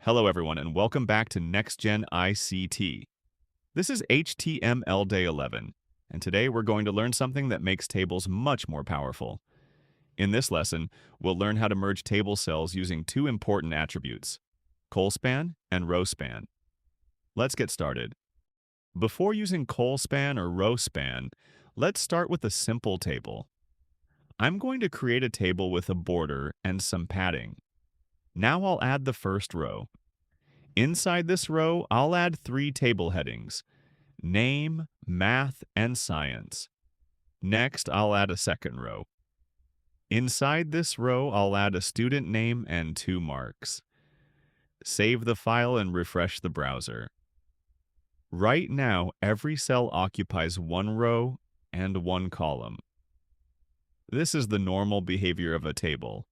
Hello everyone and welcome back to NextGen ICT. This is HTML Day 11, and today we're going to learn something that makes tables much more powerful. In this lesson, we'll learn how to merge table cells using two important attributes, COLSPAN and ROWSPAN. Let's get started. Before using COLSPAN or ROWSPAN, let's start with a simple table. I'm going to create a table with a border and some padding. Now I'll add the first row. Inside this row, I'll add three table headings: Name, Math, and Science. Next, I'll add a second row. Inside this row, I'll add a student name and 2 marks. Save the file and refresh the browser. Right now, every cell occupies 1 row and 1 column. This is the normal behavior of a table.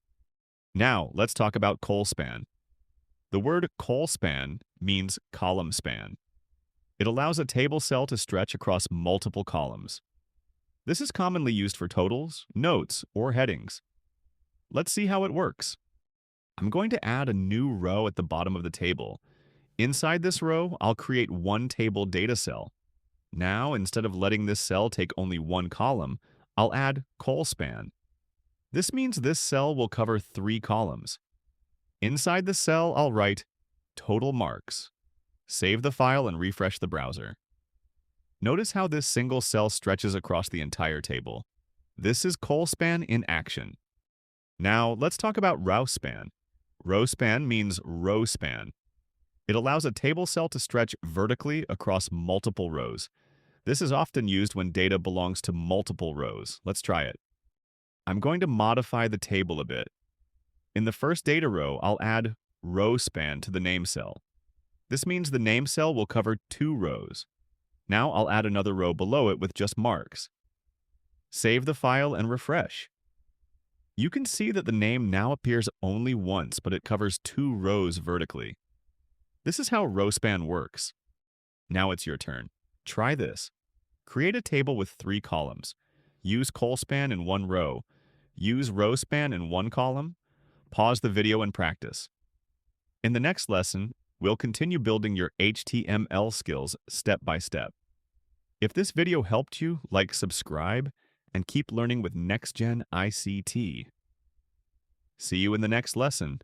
Now, let's talk about COLSPAN. The word COLSPAN means column span. It allows a table cell to stretch across multiple columns. This is commonly used for totals, notes, or headings. Let's see how it works. I'm going to add a new row at the bottom of the table. Inside this row, I'll create one table data cell. Now, instead of letting this cell take only 1 column, I'll add COLSPAN. This means this cell will cover 3 columns. Inside the cell, I'll write total marks. Save the file and refresh the browser. Notice how this single cell stretches across the entire table. This is COLSPAN in action. Now, let's talk about ROWSPAN. ROWSPAN means row span. It allows a table cell to stretch vertically across multiple rows. This is often used when data belongs to multiple rows. Let's try it. I'm going to modify the table a bit. In the first data row, I'll add ROWSPAN to the name cell. This means the name cell will cover 2 rows. Now I'll add another row below it with just marks. Save the file and refresh. You can see that the name now appears only once, but it covers 2 rows vertically. This is how ROWSPAN works. Now it's your turn. Try this. Create a table with 3 columns. Use COLSPAN in 1 row. Use ROWSPAN in 1 column. Pause the video and practice. In the next lesson, we'll continue building your HTML skills step by step. If this video helped you, like, subscribe, and keep learning with NextGen ICT. See you in the next lesson.